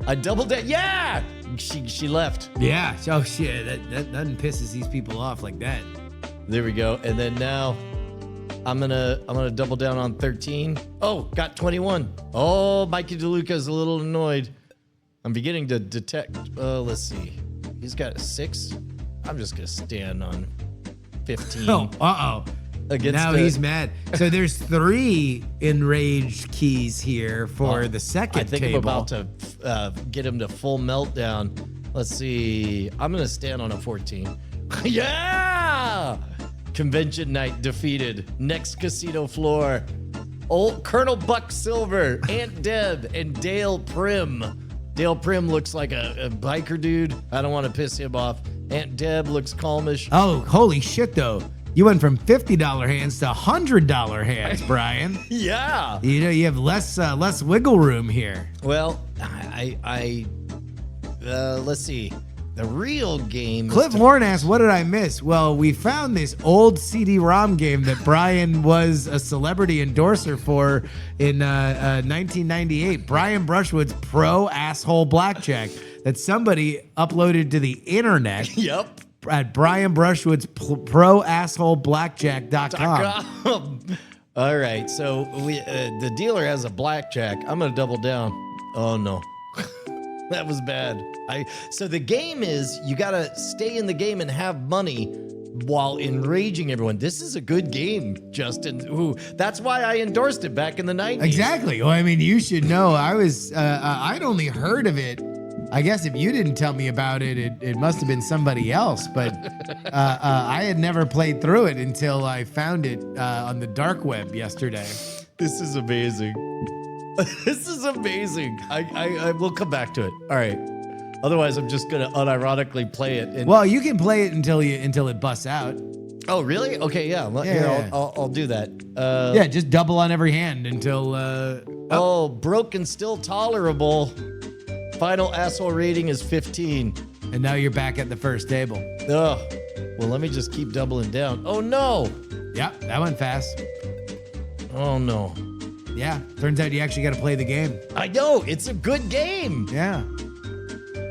I doubled down. Yeah, she left. Yeah. Oh shit, that nothing pisses these people off like that. There we go. And then now I'm gonna double down on 13. Oh, got 21. Oh, Mikey DeLuca's a little annoyed. I'm beginning to detect. Let's see. He's got a 6. I'm just gonna stand on 15. Oh, now he's mad. So there's 3 enraged keys here for the second I think table. I'm about to get him to full meltdown. Let's see. I'm gonna stand on a 14. Yeah! Convention night defeated. Next casino floor. Old Colonel Buck Silver, Aunt Deb, and Dale Prim. Dale Prim looks like a biker dude. I don't want to piss him off. Aunt Deb looks calmish. Oh, holy shit, though. You went from $50 hands to $100 hands, Brian. Yeah. You know, you have less wiggle room here. Well, let's see. The real game. Cliff Warren asked, what did I miss? Well, we found this old CD-ROM game that Brian was a celebrity endorser for in 1998. Brian Brushwood's Pro Asshole Blackjack that somebody uploaded to the internet. Yep. At Brian Brushwood's proassholeblackjack.com. All right, so the dealer has a blackjack. I'm gonna double down. Oh no, that was bad. So the game is you gotta stay in the game and have money while enraging everyone. This is a good game, Justin. Ooh, that's why I endorsed it back in the 90s. Exactly. Well, I mean, you should know. I'd only heard of it. I guess if you didn't tell me about it, it must have been somebody else. But I had never played through it until I found it on the dark web yesterday. This is amazing. This is amazing. I will come back to it. All right. Otherwise, I'm just gonna unironically play it. And, Well, you can play it until it busts out. oh, really? Okay, yeah. Here, Yeah. I'll do that. Yeah, just double on every hand until. Oh, broken, still tolerable. Final asshole rating is 15. And now you're back at the first table. Ugh. Well, let me just keep doubling down. Oh, no. Yep, that went fast. Oh, no. Yeah, turns out you actually got to play the game. I know. It's a good game. Yeah.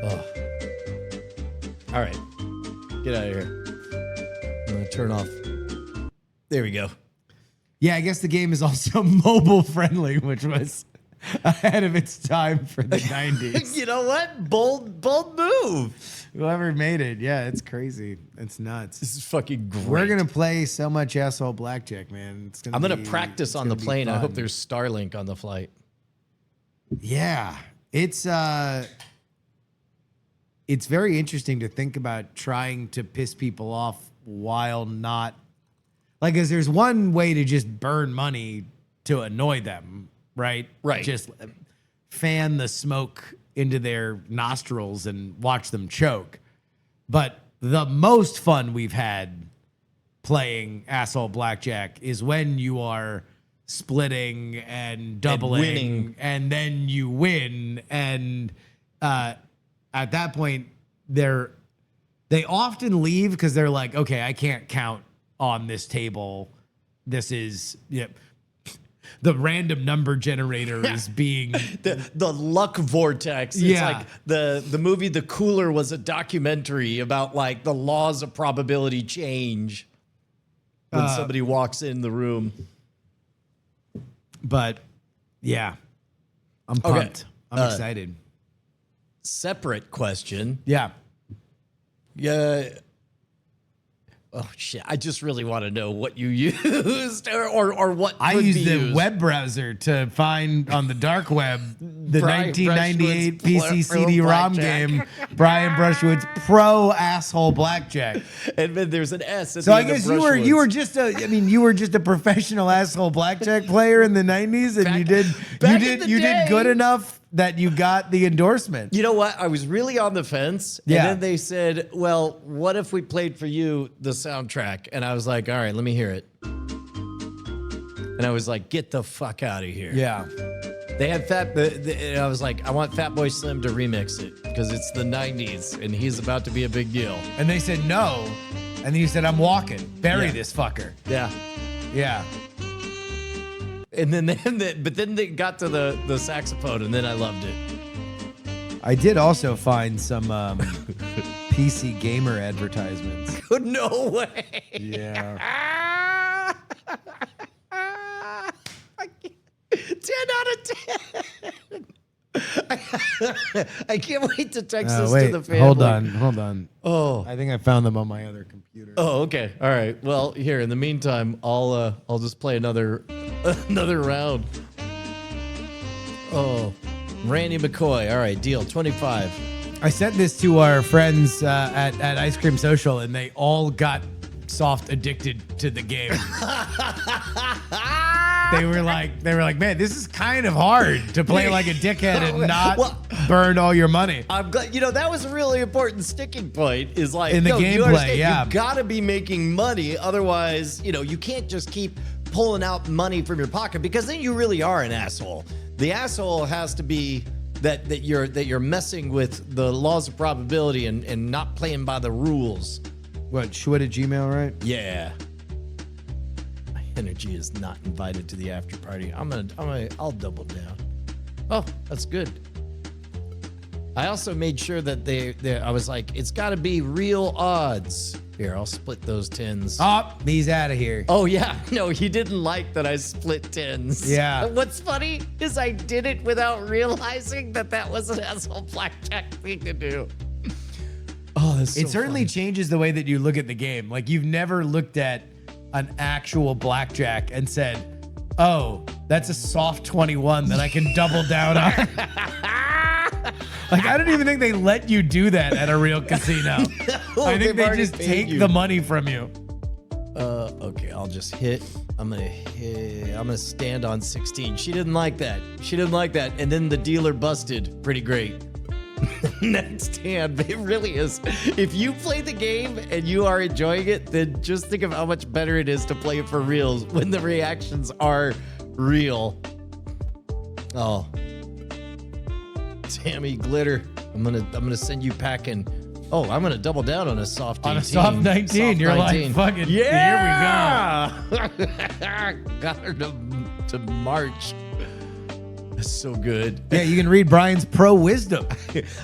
Ugh. All right. Get out of here. I'm going to turn off. There we go. Yeah, I guess the game is also mobile friendly, which was ahead of its time for the 90s. You know what? Bold move. Whoever made it, yeah, it's crazy. It's nuts. This is fucking great. We're gonna play so much asshole blackjack, man. It's gonna. I'm going to practice on the plane. I hope fun. there's Starlink on the flight. Yeah, it's very interesting to think about trying to piss people off while not, like, because there's one way to just burn money to annoy them, right? Right. Just fan the smoke into their nostrils and watch them choke. But the most fun we've had playing asshole blackjack is when you are splitting and doubling winning. and then you win. And at that point, they often leave because they're like, okay, I can't count on this table. This is the random number generator is being the luck vortex. It's Yeah. like the movie The Cooler was a documentary about like the laws of probability change when somebody walks in the room. But yeah, I'm Okay. pumped. I'm excited. Separate question. Yeah. Yeah. Oh shit! I just really want to know what you used or what I could used be the used. web browser to find on the dark web the Brian 1998 Brushwood's PC Pro CD-ROM Blackjack. game, Brian Brushwood's Pro Asshole Blackjack. And then there's an S. At So the I end of guess you were Brushwood's. you were just a professional asshole blackjack player in the 90s, and Back in the you day. did good enough that you got the endorsement. You know what? I was really on the fence. Yeah. And then they said, well, what if we played for you the soundtrack? And I was like, all right, let me hear it. And I was like, get the fuck out of here. Yeah. They had and I was like, I want Fatboy Slim to remix it because it's the 90s and he's about to be a big deal. And they said no. And then you said, I'm walking. Bury Yeah. this fucker. Yeah. Yeah. And then but then they got to the saxophone and then I loved it. I did also find some PC gamer advertisements. No way. Yeah. 10 out of 10. I can't wait to text this Wait, to the family. hold on. Oh. I think I found them on my other computer. Oh, okay. All right. Well, here in the meantime, I'll just play another round. Oh, Randy McCoy. All right, deal 25. I sent this to our friends at Ice Cream Social, and they all got soft addicted to the game. They were like, man, this is kind of hard to play like a dickhead and not burn all your money. I'm glad. That was a really important sticking point. Is like In the no, you gameplay, understand, yeah. You gotta be making money, otherwise, you can't just keep pulling out money from your pocket because then you really are an asshole. The asshole has to be that you're messing with the laws of probability and not playing by the rules. What, Schwid at Gmail, right? Yeah. My energy is not invited to the after party. I'll double down. Oh, that's good. I also made sure that I was like, it's got to be real odds. Here, I'll split those tens. Oh, he's out of here. Oh, yeah. No, he didn't like that I split tens. Yeah. What's funny is I did it without realizing that was an asshole blackjack thing to do. Oh, that's so It certainly funny. changes the way that you look at the game. Like, you've never looked at an actual blackjack and said, oh, that's a soft 21 that I can double down on. Like, I don't even think they let you do that at a real casino. I think they've they already just paid take you. the money from you. Okay, I'll just hit. I'm gonna stand on 16. She didn't like that. And then the dealer busted pretty great. next hand. It really is. If you play the game and you are enjoying it, then just think of how much better it is to play it for reals when the reactions are real. Oh, Tammy Glitter, I'm gonna send you packing. Oh, I'm gonna double down on a soft 18. On a soft 19, Soft you're 19. like, fucking, yeah! Here we go. Got her to march. That's so good. Yeah, you can read Brian's pro wisdom.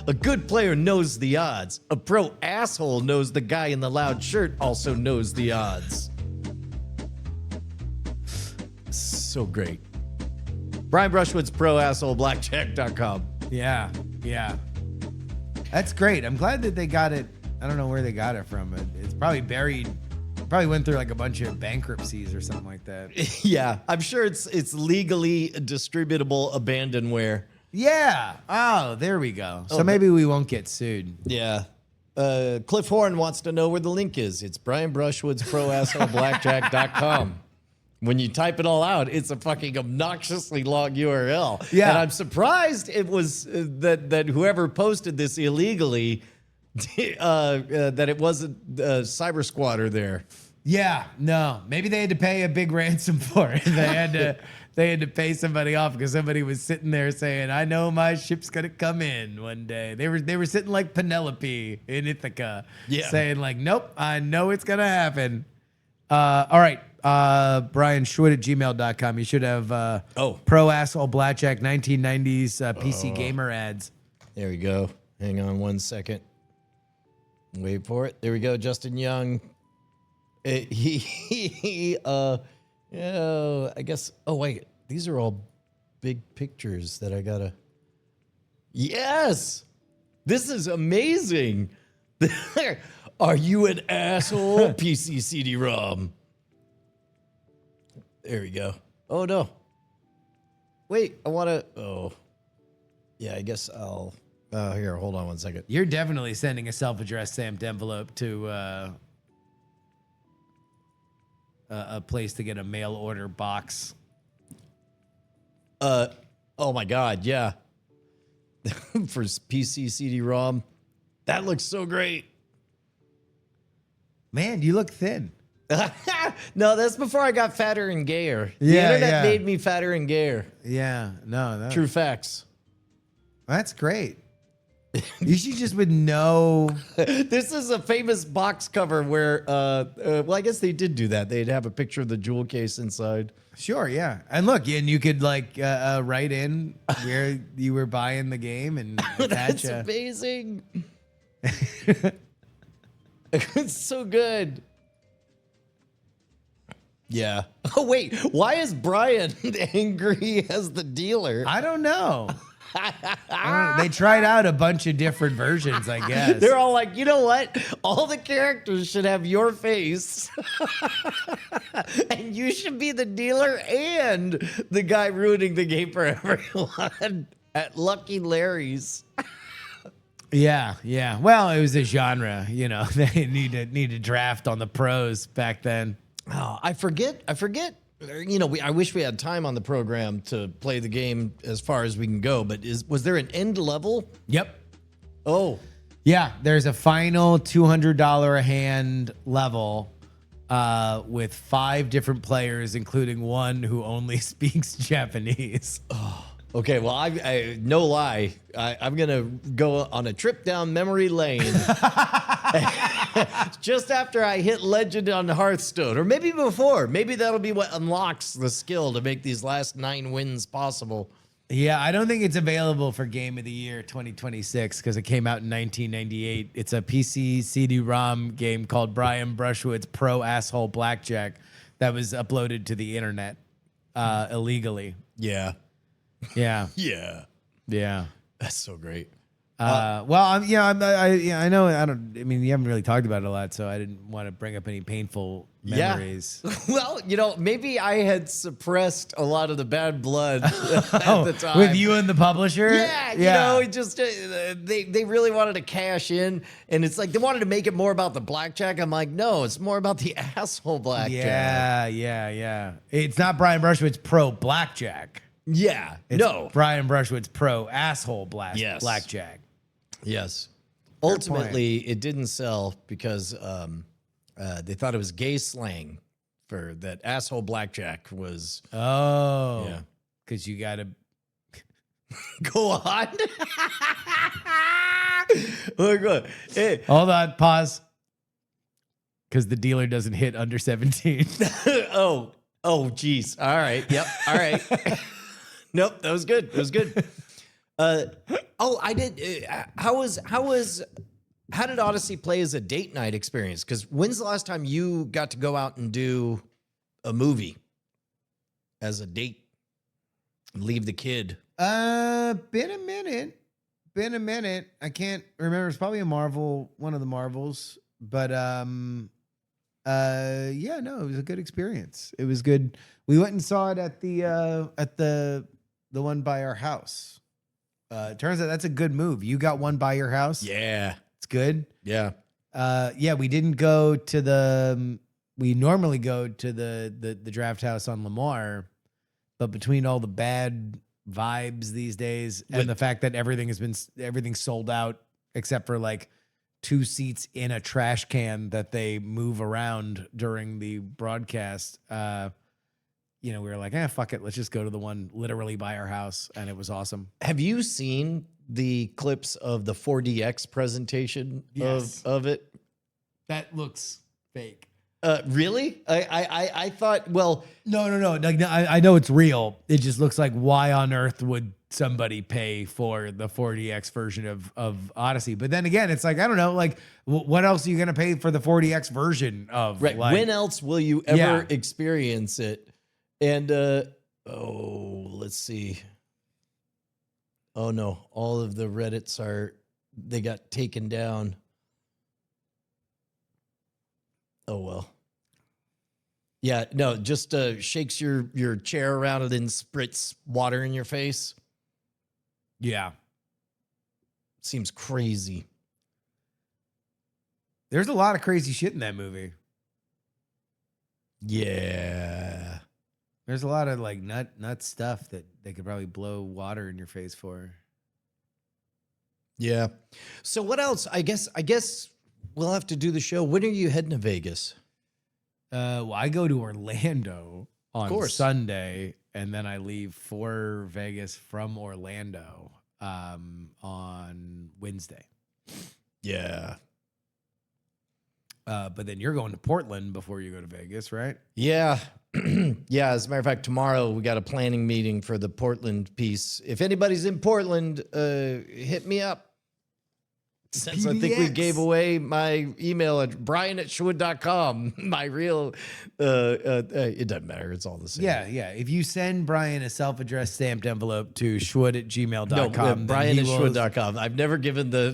A good player knows the odds. A pro asshole knows the guy in the loud shirt also knows the odds. So great. Brian Brushwood's pro asshole blackjack.com. Yeah, yeah. That's great. I'm glad that they got it. I don't know where they got it from. It's probably buried. Probably went through like a bunch of bankruptcies or something like that. Yeah, I'm sure it's legally distributable abandonware. Yeah. Oh, there we go. So maybe we won't get sued. Yeah. Cliff Horn wants to know where the link is. It's Brian Brushwood's proassholeblackjack.com. When you type it all out, it's a fucking obnoxiously long URL. Yeah. And I'm surprised it was that whoever posted this illegally, that it wasn't Cyber Squatter there. Yeah. No. Maybe they had to pay a big ransom for it. They had to pay somebody off because somebody was sitting there saying, "I know my ship's gonna come in one day." They were sitting like Penelope in Ithaca, saying like, "Nope, I know it's gonna happen." All right. Brian Schwood at gmail.com. You should have pro asshole blackjack 1990s PC gamer ads. There we go. Hang on 1 second. Wait for it. There we go. Justin Young. I guess. Oh wait, these are all big pictures that I gotta. Yes, this is amazing. Are you an asshole? PC CD-ROM. There we go. Oh no. Wait, I want to. Oh, yeah. I guess I'll. Here, hold on 1 second. You're definitely sending a self-addressed stamped envelope to a place to get a mail order box. Oh my God, yeah. For PC CD-ROM, that looks so great. Man, you look thin. No, that's before I got fatter and gayer. The Yeah, internet made me fatter and gayer. Yeah, no, True facts. that's great. You should just would know. This is a famous box cover where, well, I guess they did do that. They'd have a picture of the jewel case inside. Sure, yeah, and look, and you could like write in where you were buying the game and That's attach amazing. It's so good. Yeah. Oh, wait. Why is Brian angry as the dealer? I don't know. They tried out a bunch of different versions, I guess. They're all like, you know what? All the characters should have your face. And you should be the dealer and the guy ruining the game for everyone at Lucky Larry's. Yeah, yeah. Well, it was a genre, you know. They need to draft on the pros back then. Oh, I forget. You know, I wish we had time on the program to play the game as far as we can go. But was there an end level? Yep. Oh, Yeah, there's a final $200 a hand level with 5 different players, including one who only speaks Japanese. okay. Well, I no lie. I'm gonna go on a trip down memory lane. Just after I hit Legend on Hearthstone, or maybe before. Maybe that'll be what unlocks the skill to make these last 9 wins possible. Yeah, I don't think it's available for Game of the Year 2026 because it came out in 1998. It's a PC CD-ROM game called Brian Brushwood's Pro Asshole Blackjack that was uploaded to the internet illegally. Yeah. Yeah, Yeah. yeah. That's so great. I know. I mean, you haven't really talked about it a lot, so I didn't want to bring up any painful memories. Yeah. Well, you know, maybe I had suppressed a lot of the bad blood at the time. With you and the publisher? Yeah, you know, it just they really wanted to cash in, and it's like they wanted to make it more about the blackjack. I'm like, no, it's more about the asshole blackjack. Yeah. It's not Brian Brushwood's Pro Blackjack. Yeah, It's no. Brian Brushwood's Pro Asshole Yes. Blackjack. Yes. Ultimately, it didn't sell because they thought it was gay slang for that asshole Blackjack was. Oh. Yeah. Because you got to. Go on. Oh, God. Hey. Hold on. Pause. Because the dealer doesn't hit under 17. Geez. All right. Yep. All right. Nope. That was good. That was good. I did. How did Odyssey play as a date night experience? Because when's the last time you got to go out and do a movie as a date? Leave the kid. Been a minute. I can't remember. It's probably one of the Marvels, but yeah, no, it was a good experience. It was good. We went and saw it at the one by our house. It turns out that's a good move. You got one by your house? Yeah. It's good. Yeah. Yeah, we didn't go to we normally go to the draft house on Lamar, but between all the bad vibes these days and the fact that everything's sold out except for like 2 seats in a trash can that they move around during the broadcast, we were like, fuck it. Let's just go to the one literally by our house. And it was awesome. Have you seen the clips of the 4DX presentation of it? That looks fake. Really? I thought, well, No. Like, I know it's real. It just looks like, why on earth would somebody pay for the 4DX version of Odyssey? But then again, it's like, I don't know, like, what else are you going to pay for the 4DX version of? right. Like, When else will you ever experience it? And, let's see. Oh no, all of the Reddits they got taken down. Oh, well. Yeah, no, just shakes your chair around and then spritz water in your face. Yeah. Seems crazy. There's a lot of crazy shit in that movie. Yeah. There's a lot of like nut stuff that they could probably blow water in your face for. Yeah. So what else? I guess we'll have to do the show. When are you heading to Vegas? Well, I go to Orlando on Sunday, and then I leave for Vegas from Orlando on Wednesday. Yeah. But then you're going to Portland before you go to Vegas, right? Yeah. Yeah. As a matter of fact, tomorrow we got a planning meeting for the Portland piece. If anybody's in Portland, hit me up. Since I think we gave away my email at brian@schwood.com. My real, it doesn't matter. It's all the same. Yeah. If you send Brian a self-addressed stamped envelope to schwood@gmail.com. No, brian@schwood.com. I've never given the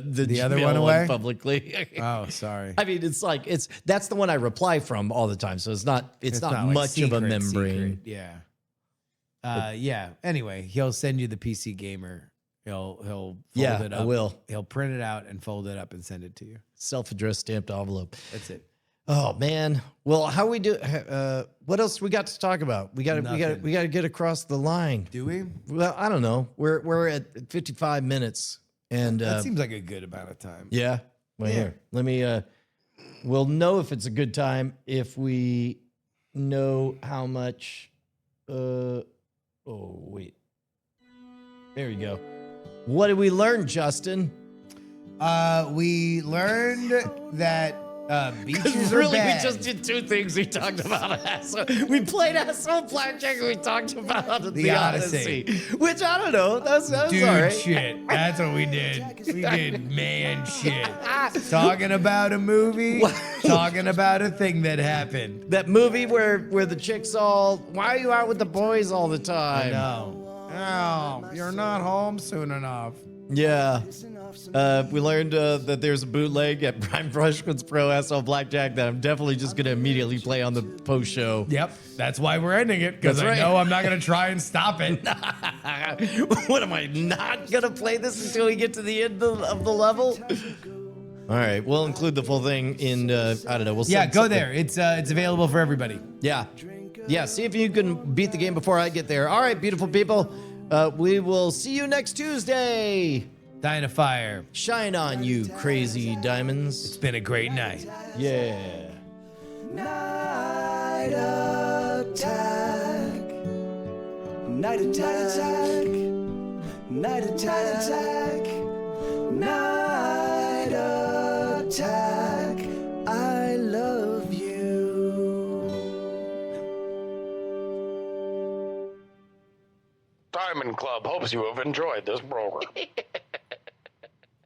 other Gmail one away publicly. Oh, sorry. I mean, that's the one I reply from all the time. So it's not like much of a membrane. Secret. Yeah. Yeah. Anyway, he'll send you the PC Gamer. He'll fold it up. I will. He'll print it out and fold it up and send it to you. Self-addressed stamped envelope. That's it. Oh man. Well, how we do? What else we got to talk about? We got to get across the line. Do we? Well, I don't know. We're at 55 minutes, and that seems like a good amount of time. Yeah. Well, here, let me. We'll know if it's a good time if we know how much. Oh wait. There we go. What did we learn, Justin? We learned that beaches are really, bad. we just did 2 things. We talked about asshole. We played asshole blackjack, and we talked about the Odyssey. Which I don't know. That's Dude all right. shit. That's what we did. We did man shit. Talking about a movie. Talking about a thing that happened. That movie where the chicks all, why are you out with the boys all the time? I know. Oh, you're not home soon enough. Yeah. We learned that there's a bootleg at Brian Brushwood's Pro SL Blackjack that I'm definitely just going to immediately play on the post show. Yep. That's why we're ending it, because I know I'm not going to try and stop it. What am I not going to play this until we get to the end of the level? All right. We'll include the full thing in, I don't know. We'll go there. It's available for everybody. Yeah. Yeah. See if you can beat the game before I get there. All right, beautiful people. We will see you next Tuesday. Dying of fire. Shine on, you crazy It's diamonds. been a great night. Yeah. Night attack. Night attack. Night attack. Night attack. I love you. Diamond Club hopes you have enjoyed this program.